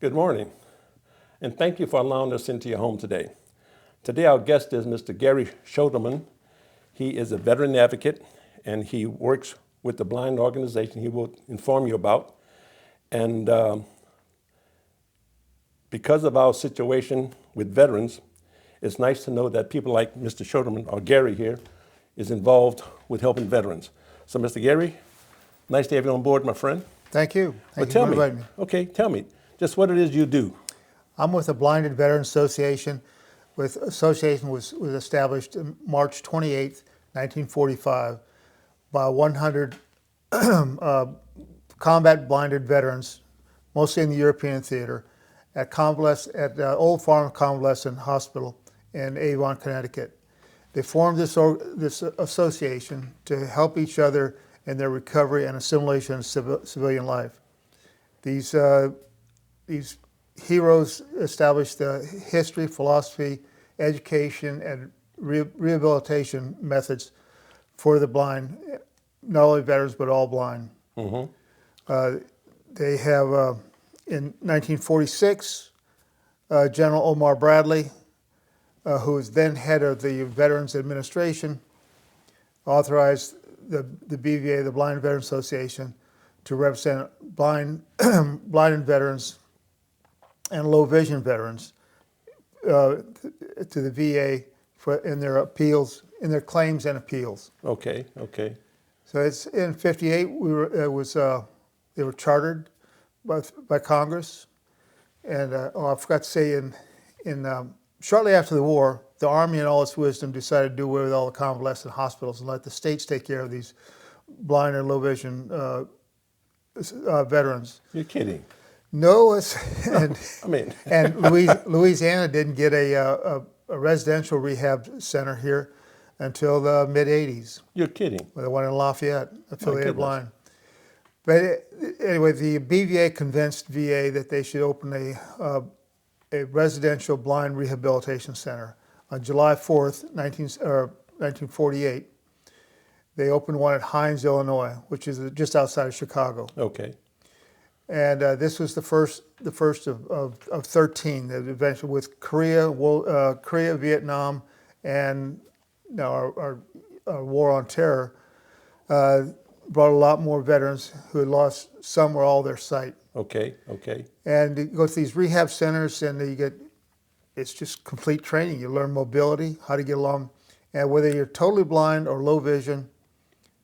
Good morning, and thank you for allowing us into your home today. Today our guest is Mr. Gary Schoeleman. He is a veteran advocate, and he works with the blind organization he will inform you about. And because of our situation with veterans, it's nice to know that people like Mr. Schoeleman, or Gary here, is involved with helping veterans. So Mr. Gary, nice to have you on board, my friend. Thank you. Thank you for inviting me. Okay, tell me, just what it is you do. I'm with the Blinded Veterans Association. Association was established March 28th, 1945 by 100 combat blinded veterans, mostly in the European theater, at Old Farm Convalescent Hospital in Avon, Connecticut. They formed this association to help each other in their recovery and assimilation of civilian life. These heroes established the history, philosophy, education, and rehabilitation methods for the blind, not only veterans, but all blind. Mm-hmm. They have, in 1946, General Omar Bradley, who was then head of the Veterans Administration, authorized the BVA, the Blind Veterans Association, to represent blinded veterans and low vision veterans to the VA in their appeals, in their claims and appeals. Okay, okay. So it's in '58. They were chartered by Congress, and I forgot to say, shortly after the war, the Army, in all its wisdom, decided to do away with all the convalescent hospitals and let the states take care of these blind and low vision veterans. You're kidding. No, and Louisiana didn't get a residential rehab center here until the mid '80s. You're kidding. The one in Lafayette, affiliated blind. But anyway, the BVA convinced VA that they should open a residential blind rehabilitation center. On July 4th, 1948, they opened one at Hines, Illinois, which is just outside of Chicago. Okay. And this was the first of 13 that eventually, with Korea, Vietnam, and our war on terror, brought a lot more veterans who had lost some or all their sight. Okay, okay. And you go to these rehab centers, and it's just complete training. You learn mobility, how to get along, and whether you're totally blind or low vision,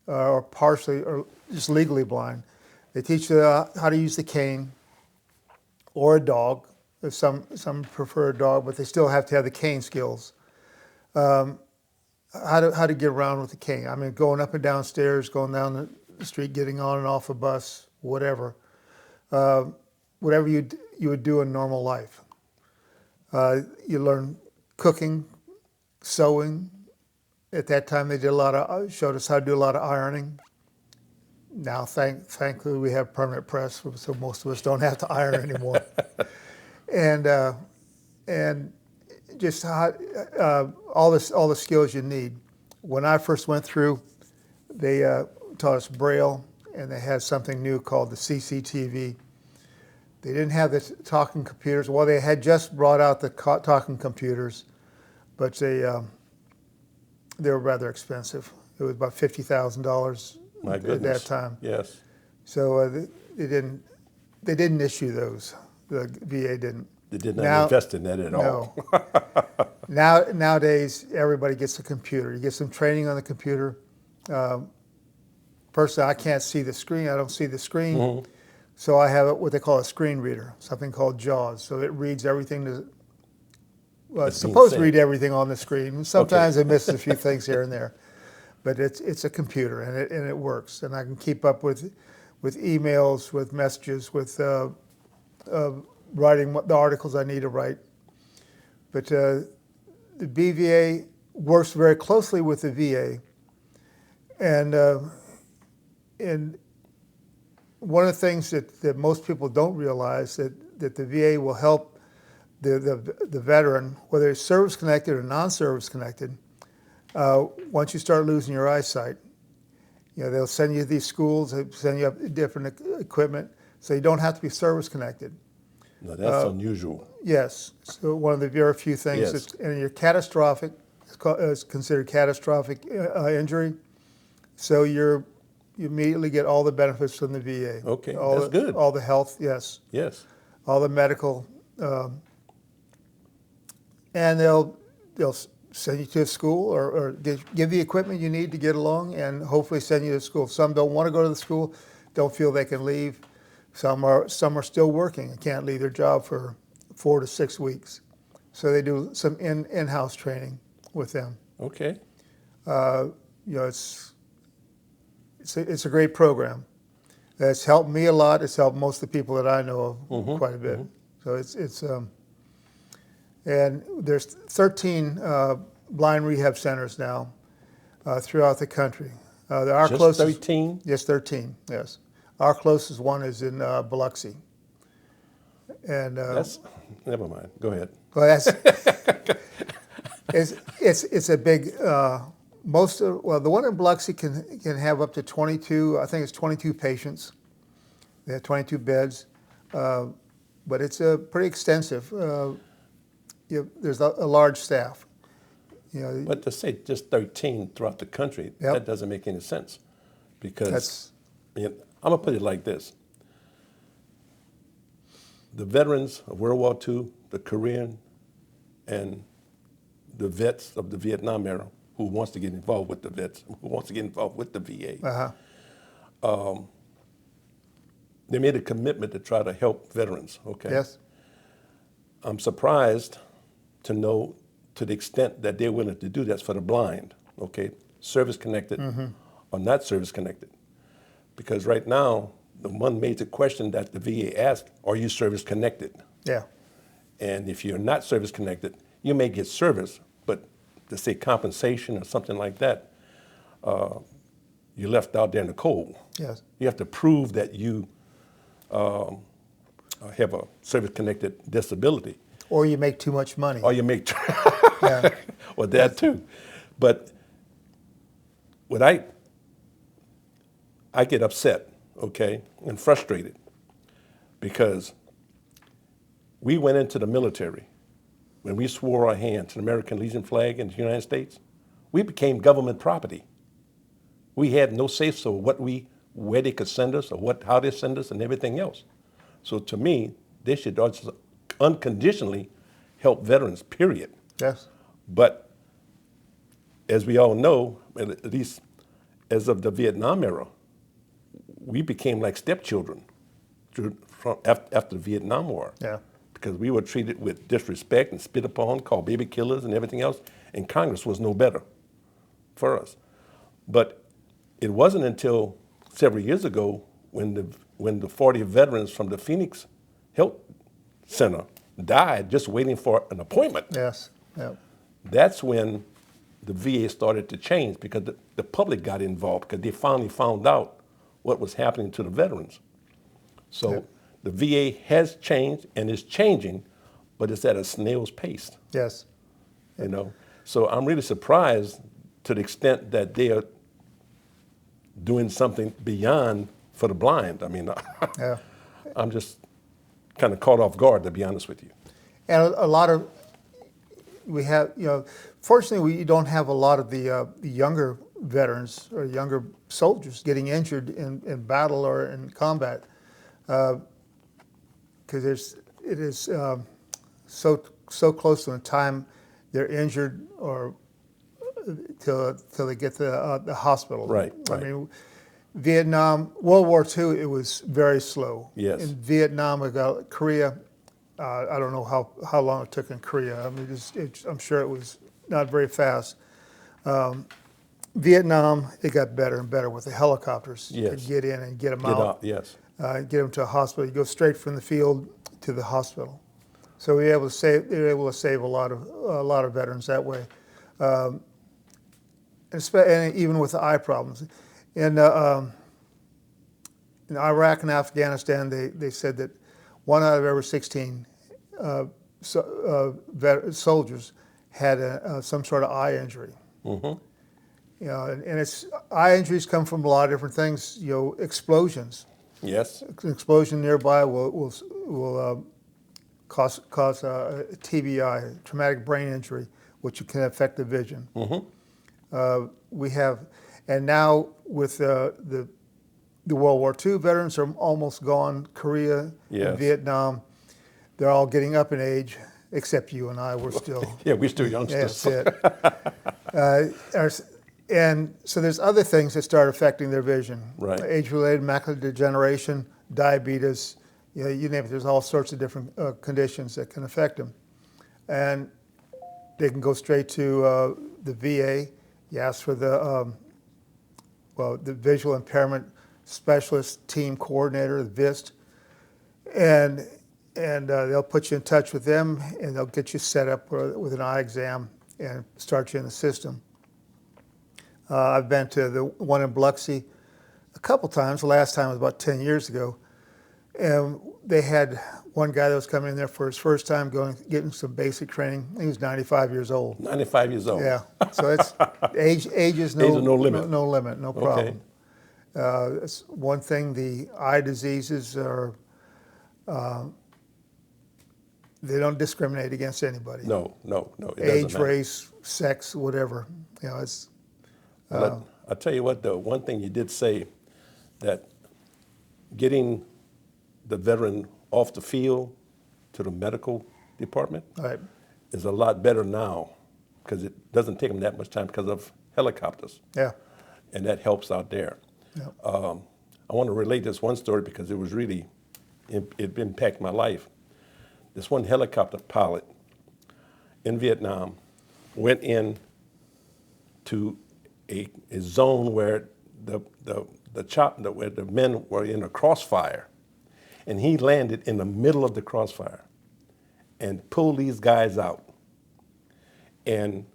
or partially, or just legally blind, they teach you how to use the cane or a dog. Some prefer a dog, but they still have to have the cane skills. How to get around with the cane. I mean, going up and down stairs, going down the street, getting on and off a bus, whatever. Whatever you would do in normal life. You learn cooking, sewing. At that time, they showed us how to do a lot of ironing. Now, thankfully, we have permanent press, so most of us don't have to iron anymore. and just all the skills you need. When I first went through, they taught us Braille, and they had something new called the CCTV. They didn't have the talking computers. Well, they had just brought out the talking computers, but they were rather expensive. It was about $50,000 at that time. Yes. So they didn't issue those. The VA didn't. They did not invest in that at all. No. Nowadays, everybody gets a computer. You get some training on the computer. Personally, I can't see the screen. I don't see the screen. Mm-hmm. So I have what they call a screen reader, something called JAWS. So it reads everything it's supposed to read everything on the screen. Sometimes it misses a few things here and there. But it's a computer, and it works. And I can keep up with emails, with messages, with writing the articles I need to write. But the BVA works very closely with the VA. And one of the things that most people don't realize that the VA will help the veteran, whether it's service-connected or non-service-connected, once you start losing your eyesight. They'll send you these schools, they'll send you up different equipment, so you don't have to be service-connected. No, that's unusual. Yes, so one of the very few things Yes. that's, and you're catastrophic, it's considered catastrophic injury, so you immediately get all the benefits from the VA. Okay, all that's good. All the health, yes, Yes. all the medical, and they'll send you to school or give the equipment you need to get along, and hopefully send you to school. Some don't want to go to the school, don't feel they can leave. Some are still working and can't leave their job for 4 to 6 weeks. So they do some in-house training with them. Okay. It's a great program. It's helped me a lot. It's helped most of the people that I know of quite a bit. So it's and there's 13 blind rehab centers now throughout the country. Our Just closest, 13? Yes, 13. Yes, our closest one is in Biloxi. And That's, never mind. Go ahead. well, that's it's a big. The one in Biloxi can have up to 22. I think it's 22 patients. They have 22 beds, but it's pretty extensive. There's a large staff. But to say just 13 throughout the country, Yep. that doesn't make any sense. Because That's I'm going to put it like this. The veterans of World War II, the Korean, and the vets of the Vietnam era who wants to get involved with the vets, who wants to get involved with the VA, they made a commitment to try to help veterans, okay? yes, I'm surprised to know to the extent that they're willing to do that for the blind, okay? Service-connected or not service-connected. Because right now, the one major question that the VA asks, are you service-connected? yeah, And if you're not service-connected, you may get service, but to say compensation or something like that, you're left out there in the cold. yes, You have to prove that you have a service-connected disability. or you make too much money. Or you make, Yeah, well, that too. But what I get upset, okay, and frustrated because we went into the military. When we swore our hand to the American Legion flag in the United States, we became government property. We had no say-so where they could send us or how they send us and everything else. So to me, they should also unconditionally help veterans, period. yes, But as we all know, at least as of the Vietnam era, we became like stepchildren after the Vietnam War. yeah, Because we were treated with disrespect and spit upon, called baby killers and everything else, and Congress was no better for us. But it wasn't until several years ago when the 40 veterans from the Phoenix Health Center died just waiting for an appointment. yes, yeah, That's when the VA started to change because the public got involved because they finally found out what was happening to the veterans. So Yep. the VA has changed and is changing, but it's at a snail's pace, yes, you know. So I'm really surprised to the extent that they are doing something beyond for the blind. I mean, yeah. I'm just kind of caught off guard, to be honest with you. And a lot of, we have, fortunately, we don't have a lot of the younger veterans or younger soldiers getting injured in battle or in combat, because it is so close to the time they're injured or till they get to the hospital. Right, I right. mean, Vietnam, World War II, it was very slow. Yes. In Vietnam, we got Korea. I don't know how long it took in Korea. I mean, I'm sure it was not very fast. Vietnam, it got better and better with the helicopters. You could Yes. get in and get them Get out. out, yes. Get them to a hospital. You go straight from the field to the hospital. So we were able to save a lot of veterans that way, and even with the eye problems. In Iraq and Afghanistan, they said that 1 out of every 16 soldiers had some sort of eye injury. Mm-hmm. And it's eye injuries come from a lot of different things. Explosions. Yes. An explosion nearby will cause TBI, traumatic brain injury, which can affect the vision. We have, and now with the World War II veterans are almost gone. Korea, Yes. and Vietnam, they're all getting up in age, except you and I. We're still. Yeah, we're still youngsters. That's it. And so there's other things that start affecting their vision. Right. Age-related macular degeneration, diabetes, you name it. There's all sorts of different conditions that can affect them. And they can go straight to the VA. You ask for the visual impairment specialist team coordinator, the VIST, and they'll put you in touch with them, and they'll get you set up with an eye exam and start you in the system. I've been to the one in Biloxi a couple times. The last time was about 10 years ago. And they had one guy that was coming in there for his first time getting some basic training. He was 95 years old. 95 years old. Yeah. So it's age is no limit. No limit, no problem. It's one thing, the eye diseases are, they don't discriminate against anybody. No. It Age, doesn't matter. race, sex, whatever. It's. I'll tell you what, though, one thing you did say, that getting the veteran off the field to the medical department Right. is a lot better now, because it doesn't take them that much time because of helicopters. Yeah. And that helps out there. Yeah. I want to relate this one story because it was really, it impacted my life. This one helicopter pilot in Vietnam went in to a zone where where the men were in a crossfire, and he landed in the middle of the crossfire and pulled these guys out. And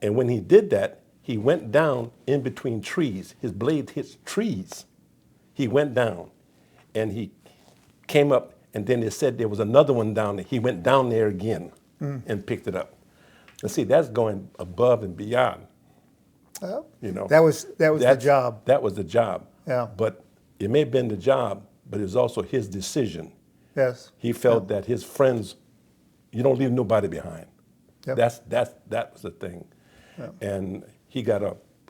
when he did that, he went down in between trees. His blade hit trees. He went down, and he came up, and then they said there was another one down there. He went down there again and picked it up. And see, that's going above and beyond. That was the job. That was the job. Yeah. But it may have been the job, but it was also his decision. Yes. He felt that his friends, you don't leave nobody behind. Yep. That was the thing. Yeah. And he got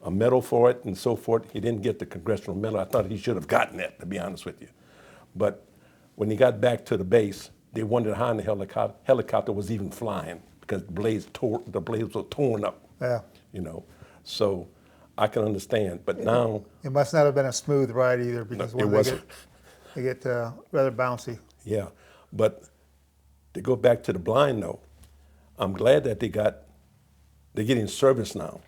a medal for it and so forth. He didn't get the congressional medal. I thought he should have gotten it, to be honest with you. But when he got back to the base, they wondered how in the helicopter was even flying, because the blades were torn up. Yeah. So I can understand. But now It must not have been a smooth ride either, because it when wasn't. they get rather bouncy. Yeah, but to go back to the blind though, I'm glad that they're getting service now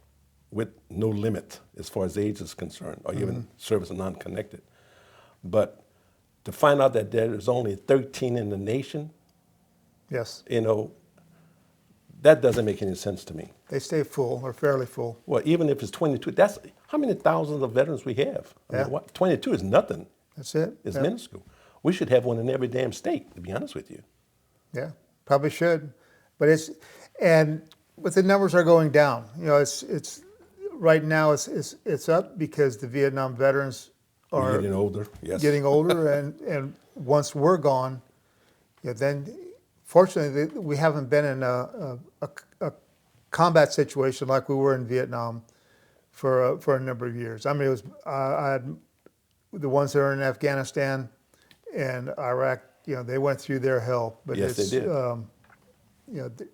with no limit as far as age is concerned, or even service non-connected. But to find out that there is only 13 in the nation, Yes. that doesn't make any sense to me. They stay full, or fairly full. Well, even if it's 22, that's how many thousands of veterans we have. I mean, 22 is nothing. That's it. It's Yeah. minuscule. We should have one in every damn state, to be honest with you. Yeah, probably should. But the numbers are going down. It's right now it's up because the Vietnam veterans We're are getting older, yes. getting older, and once we're gone, then fortunately we haven't been in a combat situation like we were in Vietnam for a number of years. I mean, it was I had the ones that are in Afghanistan and Iraq. They went through their hell, but Yes, they did.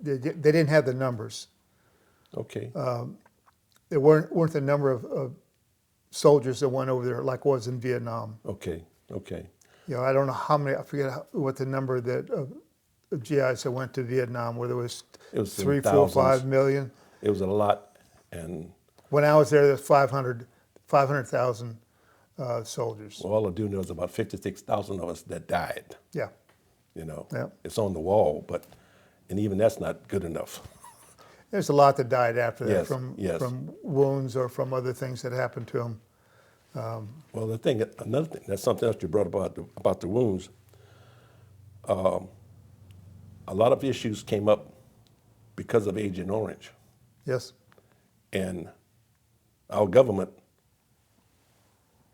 They didn't have the numbers. Okay. There weren't the number of soldiers that went over there like was in Vietnam. Okay. I don't know how many. I forget what the number that of GIs that went to Vietnam, where there was It was 3, 4, thousands. 5 million. It was a lot, and When I was there, there was 500,000 soldiers. well, all I do know is about 56,000 of us that died. Yeah. Yeah. It's on the wall, and even that's not good enough. There's a lot that died after that Yes. from wounds or from other things that happened to them. Well, another thing, that's something else you brought about the wounds. A lot of issues came up because of Agent Orange, Yes. and our government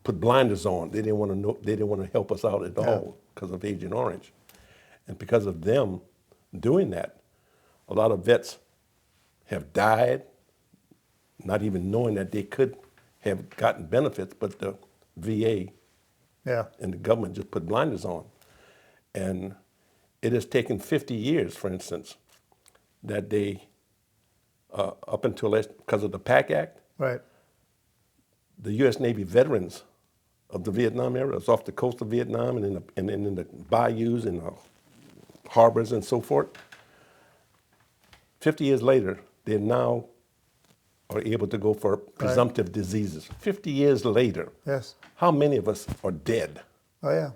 put blinders on. They didn't want to help us out at all because of Agent Orange, And because of them doing that, a lot of vets have died, not even knowing that they could have gotten benefits, but the VA Yeah. and the government just put blinders on. And it has taken 50 years, for instance, that they, up until because of the PAC Act, Right. the U.S. Navy veterans of the Vietnam era, it's off the coast of Vietnam and in the bayous and the harbors and so forth. 50 years later, they now are able to go for presumptive diseases. 50 years later, Yes. how many of us are dead? Oh yeah.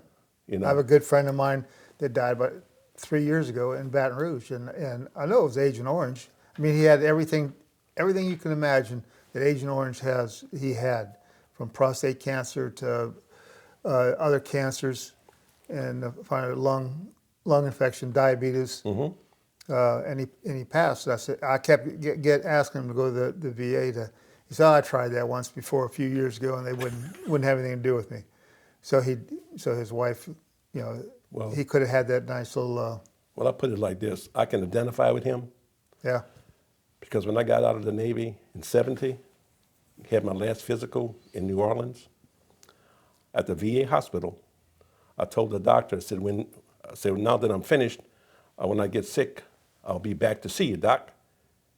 You know? I have a good friend of mine that died about 3 years ago in Baton Rouge, and I know it was Agent Orange. I mean, he had everything you can imagine that Agent Orange has. He had, from prostate cancer to other cancers, and finally lung infection, diabetes. Mm-hmm. And he passed. I said, I kept asking him to go to the VA. He said, oh, I tried that once before a few years ago, and they wouldn't have anything to do with me. So his wife, Well, he could have had that nice little. Well, I put it like this: I can identify with him Yeah. because when I got out of the Navy in '70, had my last physical in New Orleans, at the VA hospital, I told the doctor, I said, now that I'm finished, when I get sick, I'll be back to see you, Doc.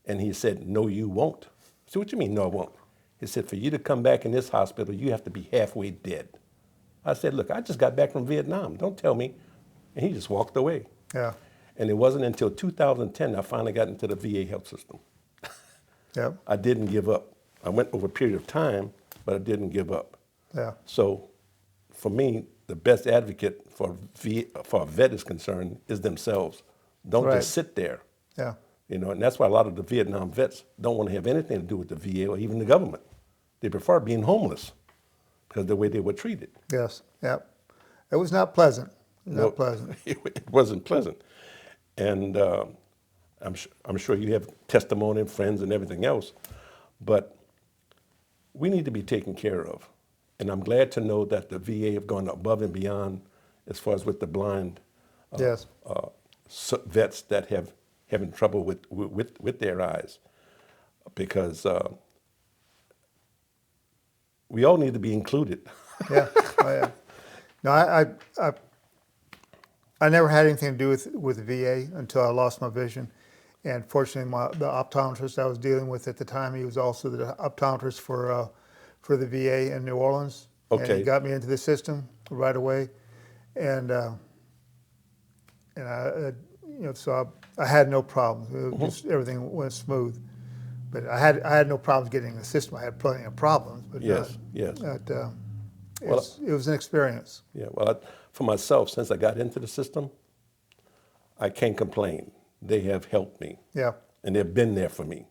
And he said, no, you won't. I said, what you mean, no, I won't? He said, for you to come back in this hospital, you have to be halfway dead. I said, look, I just got back from Vietnam. Don't tell me. And he just walked away. Yeah. And it wasn't until 2010 I finally got into the VA health system. Yeah. I didn't give up. I went over a period of time, but I didn't give up. Yeah. So for me, the best advocate for a vet is concerned is themselves. Don't Right. just sit there. Yeah. And that's why a lot of the Vietnam vets don't want to have anything to do with the VA or even the government. They prefer being homeless because of the way they were treated. Yes. Yeah. It was not pleasant. Not pleasant. It wasn't pleasant. And I'm sure you have testimony and friends and everything else, but we need to be taken care of. And I'm glad to know that the VA have gone above and beyond as far as with the blind Yes. vets that have having trouble with their eyes, because we all need to be included. Yeah. Oh, yeah. No, I never had anything to do with the VA until I lost my vision. And fortunately, the optometrist I was dealing with at the time, he was also the optometrist for the VA in New Orleans. Okay. And he got me into the system right away. And so I had no problems. It was just, everything went smooth. But I had no problems getting in the system. I had plenty of problems. But Yes. it was an experience. Yeah, well, for myself, since I got into the system, I can't complain. They have helped me. Yeah. And they've been there for me,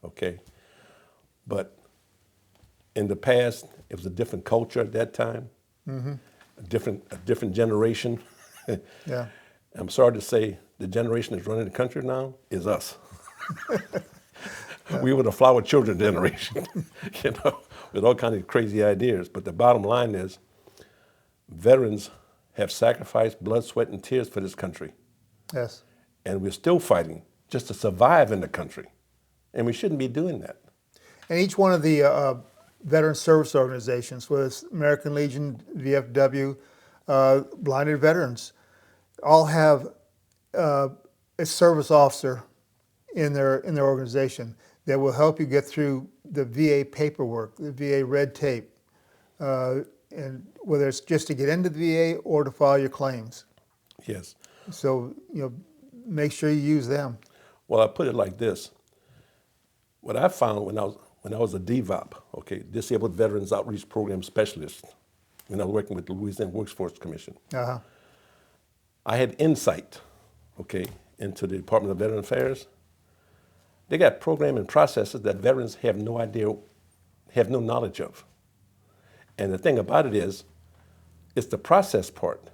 okay? But in the past, it was a different culture at that time, a different generation. Yeah. I'm sorry to say, the generation that's running the country now is us. We were the flower children generation, with all kinds of crazy ideas. But the bottom line is, veterans have sacrificed blood, sweat, and tears for this country. Yes. And we're still fighting just to survive in the country. And we shouldn't be doing that. And each one of the veteran service organizations, whether it's American Legion, VFW, Blinded Veterans, all have a service officer in their organization that will help you get through the VA paperwork, the VA red tape, and whether it's just to get into the VA or to file your claims. Yes. So, make sure you use them. Well, I put it like this. What I found when I was a DVOP, Disabled Veterans Outreach Program Specialist, when I was working with the Louisiana Workforce Commission, Uh-huh. I had insight, into the Department of Veteran Affairs. They got program and processes that veterans have no idea, have no knowledge of. And the thing about it is, it's the process part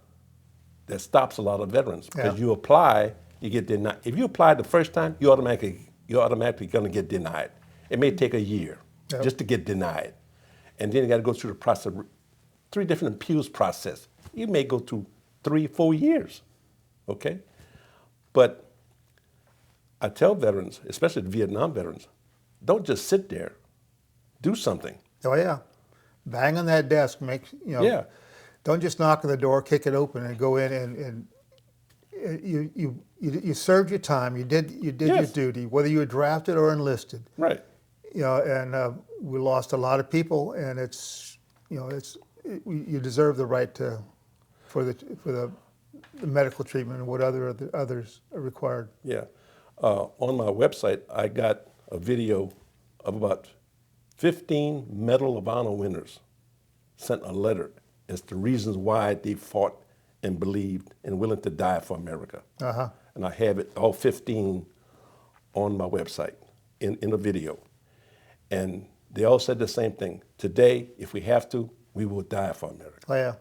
that stops a lot of veterans. Because you apply, you get denied. If you apply the first time, you're automatically going to get denied. It may take a year just to get denied. And then you got to go through the process, 3 different appeals process. You may go through 3-4 years. okay? But I tell veterans, especially the Vietnam veterans, don't just sit there. Do something. Oh yeah, bang on that desk. Yeah. Don't just knock on the door, kick it open, and go in and you served your time. You did your Yes. duty, whether you were drafted or enlisted. Right. And we lost a lot of people, and you deserve the right for the medical treatment and what others are required. Yeah. On my website, I got a video of about 15 Medal of Honor winners sent a letter as to reasons why they fought and believed and willing to die for America. Uh-huh. And I have it, all 15, on my website in a video. And they all said the same thing. Today, if we have to, we will die for America. Oh yeah.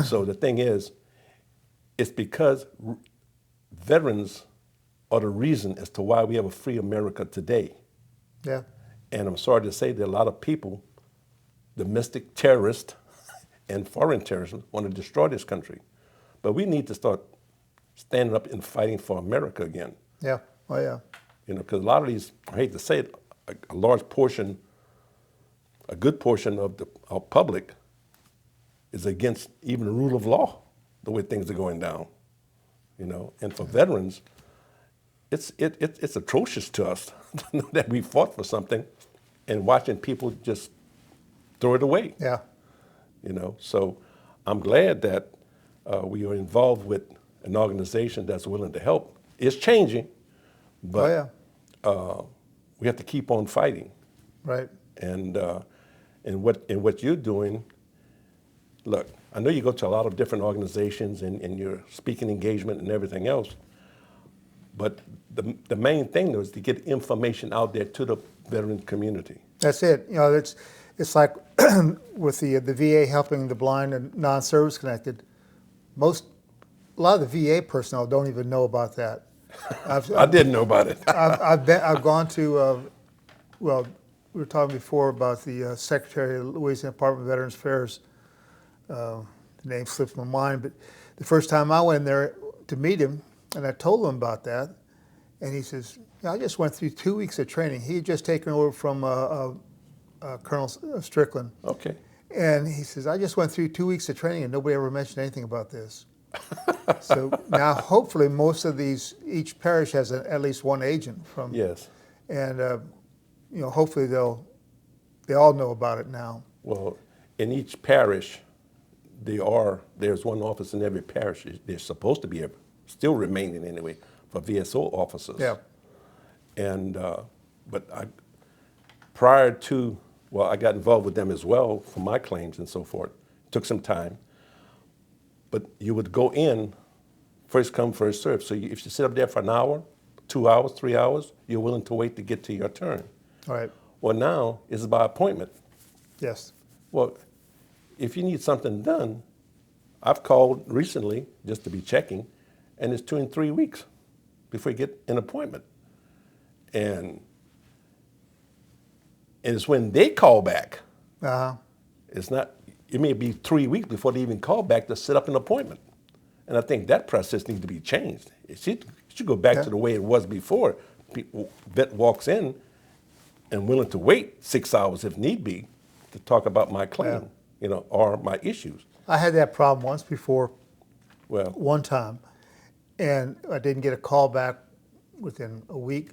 So the thing is, it's because veterans are the reason as to why we have a free America today. Yeah. And I'm sorry to say that a lot of people, domestic terrorists and foreign terrorists, want to destroy this country. But we need to start standing up and fighting for America again. Yeah. Oh yeah. Because a lot of these, I hate to say it, a large portion, a good portion of our public is against even the rule of law, the way things are going down. And for veterans, it's atrocious to us that we fought for something and watching people just throw it away. Yeah. So I'm glad that we are involved with an organization that's willing to help. It's changing, but we have to keep on fighting. Right. And what you're doing, look, I know you go to a lot of different organizations and your speaking engagement and everything else, but the main thing though is to get information out there to the veteran community. That's it. It's like with the VA helping the blind and non-service connected. A lot of the VA personnel don't even know about that. I didn't know about it. I've gone to well, we were talking before about the Secretary of the Louisiana Department of Veterans Affairs. The name slips my mind, but the first time I went there to meet him, and I told him about that, and he says, I just went through 2 weeks of training. He had just taken over from Colonel Strickland. Okay. And he says, I just went through 2 weeks of training and nobody ever mentioned anything about this. So now hopefully each parish has at least one agent from. Yes. And hopefully they all know about it now. Well, in each parish, there's one office in every parish. There's supposed to be still remaining anyway for VSO officers. Yeah. And but I got involved with them as well for my claims and so forth. Took some time, but you would go in, first come, first serve. So if you sit up there for an hour, 2 hours, 3 hours, you're willing to wait to get to your turn. All right. Well, now it's by appointment. Yes. Well, if you need something done, I've called recently just to be checking, and it's 2 and 3 weeks before you get an appointment. And it's when they call back. Uh-huh. It may be 3 weeks before they even call back to set up an appointment. And I think that process needs to be changed. It should go back to the way it was before. Vet walks in and willing to wait 6 hours if need be to talk about my claim, or my issues. I had that problem once before, Well, one time, and I didn't get a call back within a week.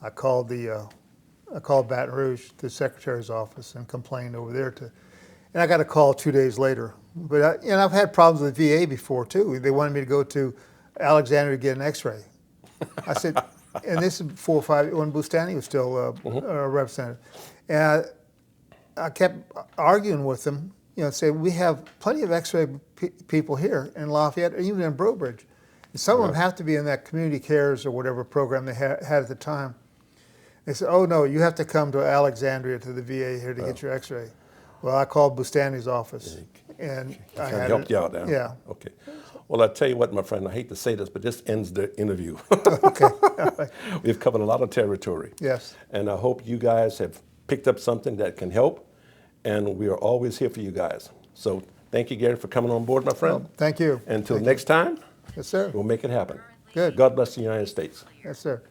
I called Baton Rouge, the secretary's office, and complained over there and I got a call 2 days later. But I've had problems with the VA before too. They wanted me to go to Alexandria to get an X-ray. I said, and this is 4 or 5 when Bustani was still a representative, and I kept arguing with them. Saying we have plenty of X-ray people here in Lafayette, or even in Brobridge. And some of them have to be in that community cares or whatever program they had at the time. They said, oh no, you have to come to Alexandria to the VA here to get your X-ray. Well, I called Bustani's office, and I had helped you out now. Yeah. Okay. Well, I tell you what, my friend, I hate to say this, but this ends the interview. Okay. We've covered a lot of territory. Yes. And I hope you guys have picked up something that can help, and we are always here for you guys. So thank you, Gary, for coming on board, my friend. Well, thank you. Until next time, Yes, sir. We'll make it happen. Good. God bless the United States. Yes, sir.